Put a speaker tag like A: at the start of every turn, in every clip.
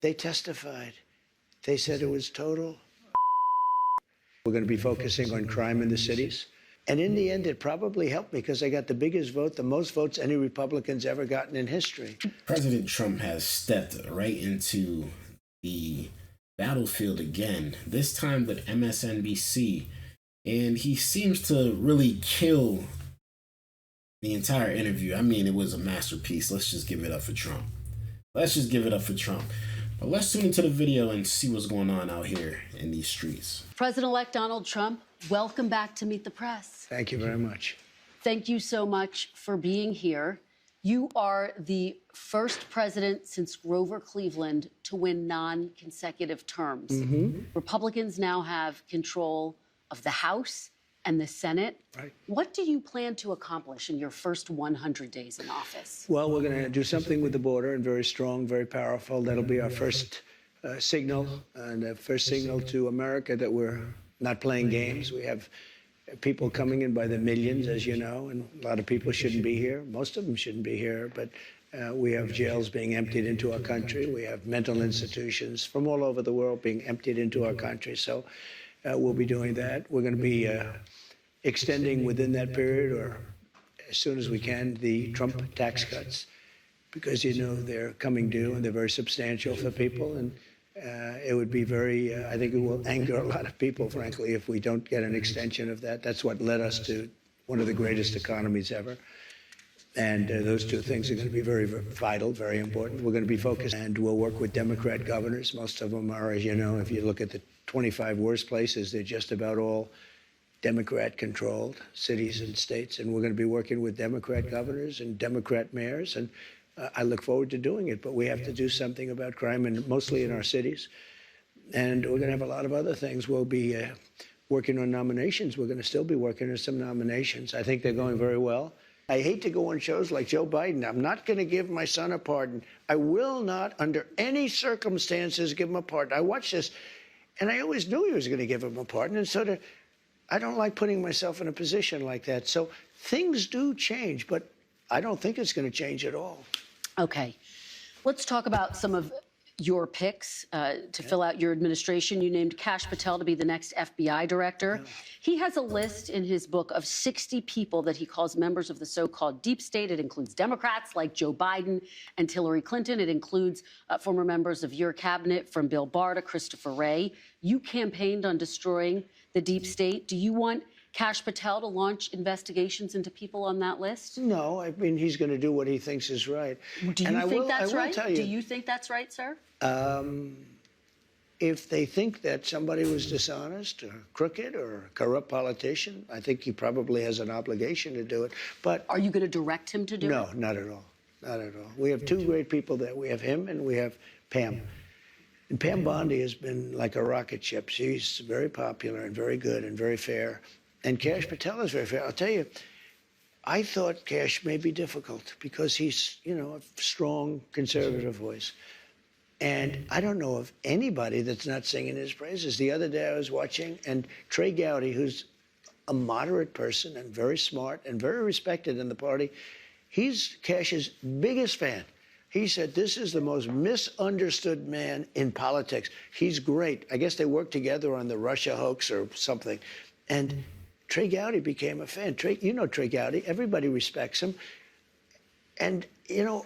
A: They testified. They said it was total. We're going to be focusing on crime in the cities. And in the end, it probably helped because I got the biggest vote, the most votes any Republican's ever gotten in history.
B: President Trump has stepped right into the battlefield again, this time with MSNBC, and he seems to really kill the entire interview. I mean, it was a masterpiece. Let's just give it up for Trump. Let's just give it up for Trump. But let's tune into the video and see what's going on out here in these streets.
C: President-elect Donald Trump, welcome back to Meet the Press.
A: Thank you very much.
C: Thank you so much for being here. You are the first president since Grover Cleveland to win non-consecutive terms. Republicans now have control of the House and the Senate.
A: Right.
C: What do you plan to accomplish in your first 100 days in office?
A: Well, we're going to do something with the border, and very strong, very powerful. That'll be our first signal, and a first signal to America that we're not playing games. We have people coming in by the millions, as you know, and a lot of people shouldn't be here. Most of them shouldn't be here, but we have jails being emptied into our country. We have mental institutions from all over the world being emptied into our country. So we'll be doing that. We're going to be extending within that period, or as soon as we can, the Trump tax cuts, because, you know, they're coming due and they're very substantial for people. And it would be very, I think it will anger a lot of people, frankly, if we don't get an extension of that. That's what led us to one of the greatest economies ever. And those two things are going to be very, very vital, very important. We're going to be focused, and we'll work with Democrat governors. Most of them are, as you know, if you look at the 25 worst places, they're just about all Democrat-controlled cities and states. And we're going to be working with Democrat governors and Democrat mayors. And I look forward to doing it. But we have to do something about crime, and mostly in our cities. And we're going to have a lot of other things. We'll be working on nominations. We're going to still be working on some nominations. I think they're going very well. I hate to go on shows like Joe Biden. I'm not going to give my son a pardon. I will not, under any circumstances, give him a pardon. I watched this, and I always knew he was going to give him a pardon. And so I don't like putting myself in a position like that. So things do change, but I don't think it's going to change at all.
C: Okay. Let's talk about some of your picks to fill out your administration. You named Kash Patel to be the next FBI director. Yeah. He has a list in his book of 60 people that he calls members of the so-called deep state. It includes Democrats like Joe Biden and Hillary Clinton. It includes former members of your cabinet, from Bill Barr to Christopher Wray. You campaigned on destroying the deep state. Do you want Kash Patel to launch investigations into people on that list? No,
A: I mean, he's going to do what he thinks is right.
C: Do you think that's right? Do you think that's right, sir?
A: If they think that somebody was dishonest or crooked or a corrupt politician, I think he probably has an obligation to do it. But
C: are you going to direct him to do it?
A: No, not at all. Not at all. We have two great people there. We have him and we have Pam. And Pam Bondi has been like a rocket ship. She's very popular and very good and very fair. And Kash Patel is very fair. I'll tell you, I thought Kash may be difficult because he's, you know, a strong conservative voice. And I don't know of anybody that's not singing his praises. The other day I was watching, and Trey Gowdy, who's a moderate person and very smart and very respected in the party, he's Kash's biggest fan. He said, this is the most misunderstood man in politics. He's great. I guess they worked together on the Russia hoax or something. And Trey Gowdy became a fan. You know Trey Gowdy. Everybody respects him. And, you know,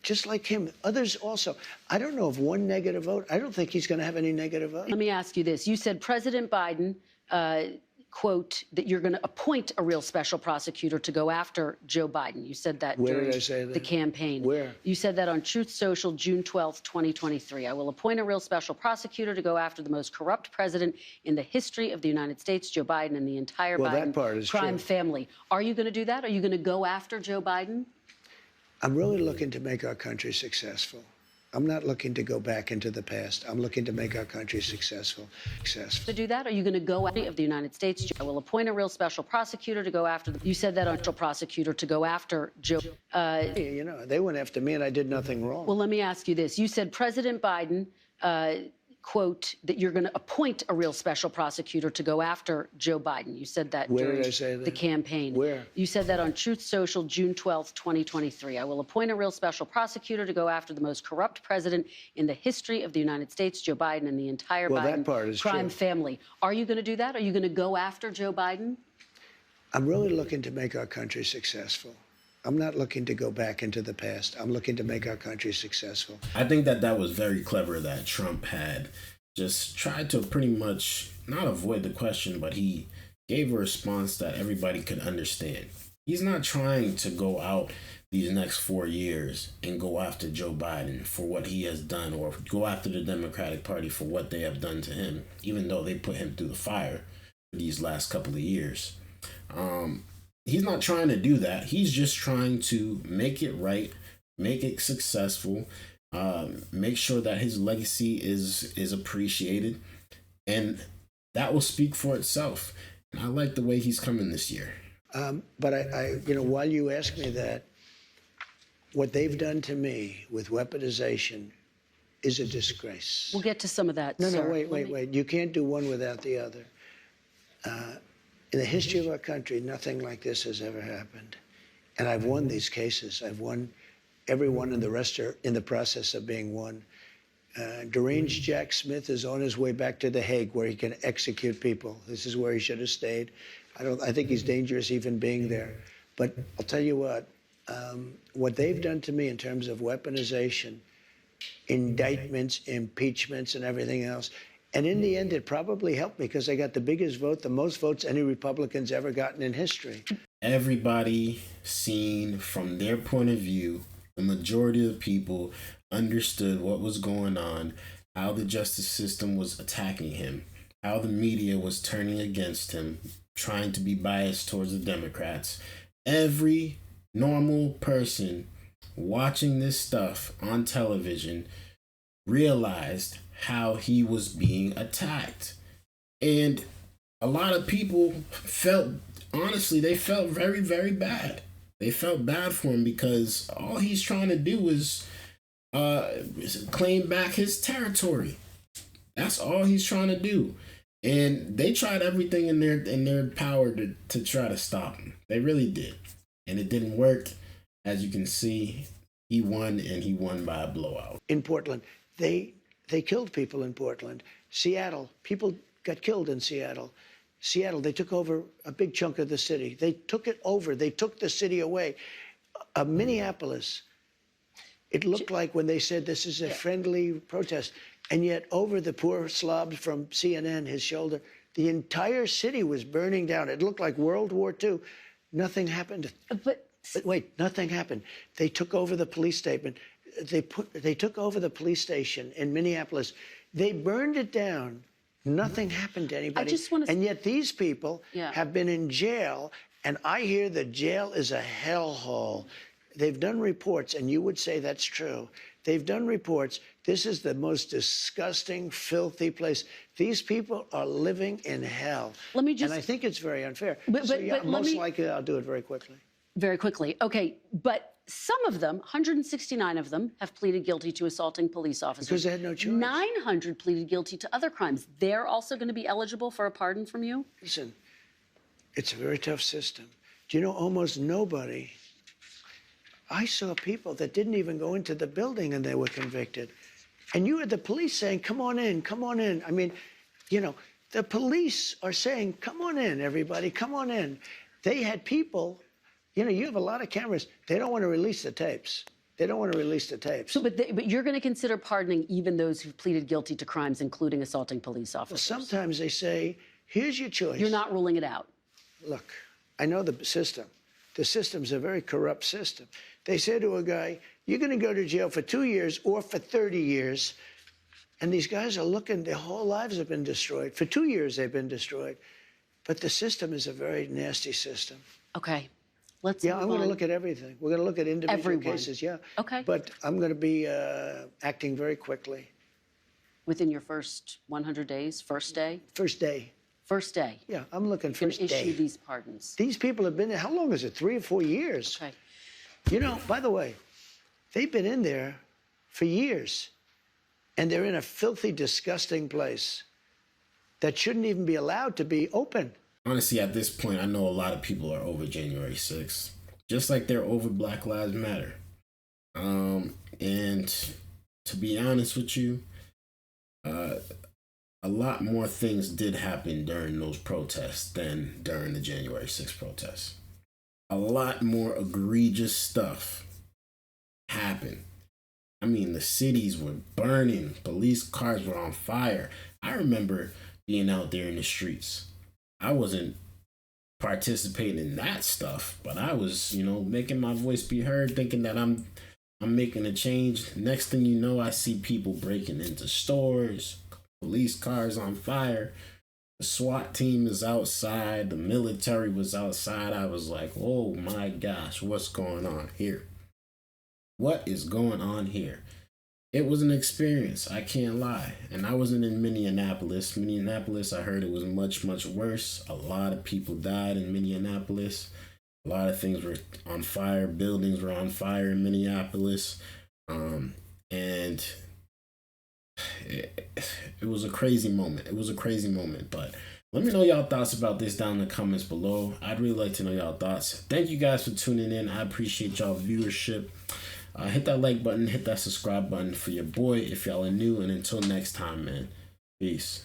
A: just like him, others also. I don't know of one negative vote. I don't think he's going to have any negative vote.
C: Let me ask you this. You said President Biden, quote, that you're going to appoint a real special prosecutor to go after Joe Biden. You said that during the campaign.
A: Where?
C: You said that on Truth Social, June 12th, 2023. I will appoint a real special prosecutor to go after the most corrupt president in the history of the United States, Joe Biden, and the entire Biden crime family. Are you going to do that? Are you going to go after Joe Biden?
A: I'm really looking to make our country successful. I'm not looking to go back into the past. I'm looking to make our country successful. To
C: do that, are you going to go after of the United States? I will appoint a real special prosecutor to go after you said that on prosecutor to go after Joe.
A: You know, they went after me and I did nothing wrong.
C: Well, let me ask you this. You said President Biden, quote, that you're going to appoint a real special prosecutor to go after Joe Biden. You said that
A: Where
C: during
A: did I say that?
C: the campaign.
A: Where?
C: You said that on Truth Social, June 12th, 2023. I will appoint a real special prosecutor to go after the most corrupt president in the history of the United States, Joe Biden, and the entire Biden
A: that part is
C: crime
A: true.
C: family. Are you going to do that? Are you going to go after Joe Biden?
A: I'm really looking to make our country successful. I'm not looking to go back into the past. I'm looking to make our country successful.
B: I think that was very clever that Trump had just tried to pretty much not avoid the question, but he gave a response that everybody could understand. He's not trying to go out these next 4 years and go after Joe Biden for what he has done, or go after the Democratic Party for what they have done to him, even though they put him through the fire these last couple of years. He's not trying to do that. He's just trying to make it right, make it successful, make sure that his legacy is appreciated, and that will speak for itself. And I like the way he's coming this year.
A: But I, while you ask me that, what they've done to me with weaponization is a disgrace.
C: We'll get to some of that,
A: No,
C: sir.
A: wait. You can't do one without the other. In the history of our country, nothing like this has ever happened. And I've won these cases. I've won every one, and the rest are in the process of being won. Deranged Jack Smith is on his way back to The Hague, where he can execute people. This is where he should have stayed. I think he's dangerous even being there. But I'll tell you what they've done to me in terms of weaponization, indictments, impeachments, and everything else. And in the end, it probably helped me because I got the biggest vote, the most votes any Republican's ever gotten in history.
B: Everybody seen from their point of view, the majority of the people understood what was going on, how the justice system was attacking him, how the media was turning against him, trying to be biased towards the Democrats. Every normal person watching this stuff on television realized how he was being attacked. And a lot of people felt, honestly, they felt very, very bad. They felt bad for him because all he's trying to do is claim back his territory. That's all he's trying to do. And they tried everything in their power to try to stop him. They really did. And it didn't work. As you can see, he won, and he won by a blowout.
A: In Portland, they killed people in Portland. Seattle, people got killed in Seattle. Seattle, they took over a big chunk of the city. They took it over. They took the city away. Minneapolis, it looked like when they said this is a friendly protest, and yet over the poor slob from CNN, his shoulder, the entire city was burning down. It looked like World War II. Nothing happened. But wait, nothing happened. They took over the police statement. They took over the police station in Minneapolis. They burned it down. Nothing happened to anybody.
C: I just want to...
A: And yet these people have been in jail, and I hear the jail is a hellhole. They've done reports, and you would say that's true. They've done reports. This is the most disgusting, filthy place. These people are living in hell.
C: Let me just...
A: And I think it's very unfair.
C: But
A: most likely I'll do it very quickly.
C: Very quickly. Okay, but some of them, 169 of them, have pleaded guilty to assaulting police officers.
A: Because they had no choice. 900
C: pleaded guilty to other crimes. They're also going to be eligible for a pardon from you?
A: Listen, it's a very tough system. Do you know almost nobody... I saw people that didn't even go into the building and they were convicted. And you had the police saying, come on in, come on in. I mean, the police are saying, come on in, everybody, come on in. They had people, you have a lot of cameras. They don't want to release the tapes. They don't want to release the tapes.
C: So, but you're going to consider pardoning even those who've pleaded guilty to crimes, including assaulting police officers?
A: Well, sometimes they say, here's your choice.
C: You're not ruling it out?
A: Look, I know the system. The system's a very corrupt system. They say to a guy, you're going to go to jail for 2 years or for 30 years. And these guys are looking, their whole lives have been destroyed. For 2 years, they've been destroyed. But the system is a very nasty system.
C: Okay. Let's
A: I'm going to look at everything. We're going to look at individual cases,
C: Okay.
A: But I'm going to be acting very quickly.
C: Within your first 100 days, first day?
A: First day.
C: First day.
A: Yeah, I'm looking first day.
C: Issue these pardons.
A: These people have been there, how long is it, 3 or 4 years?
C: Okay.
A: By the way, they've been in there for years. And they're in a filthy, disgusting place that shouldn't even be allowed to be open.
B: Honestly, at this point, I know a lot of people are over January 6th, just like they're over Black Lives Matter. And to be honest with you, a lot more things did happen during those protests than during the January 6th protests. A lot more egregious stuff happened. I mean, the cities were burning, police cars were on fire. I remember being out there in the streets. I wasn't participating in that stuff, but I was, making my voice be heard, thinking that I'm making a change. Next thing you know, I see people breaking into stores, police cars on fire. The SWAT team is outside, the military was outside. I was like, oh my gosh, what's going on here? What is going on here? It was an experience, I can't lie. And I wasn't in Minneapolis. Minneapolis, I heard it was much, much worse. A lot of people died in Minneapolis. A lot of things were on fire. Buildings were on fire in Minneapolis. And it was a crazy moment. It was a crazy moment. But let me know y'all thoughts about this down in the comments below. I'd really like to know y'all thoughts. Thank you guys for tuning in. I appreciate y'all viewership. Hit that like button, hit that subscribe button for your boy if y'all are new. And until next time, man, peace.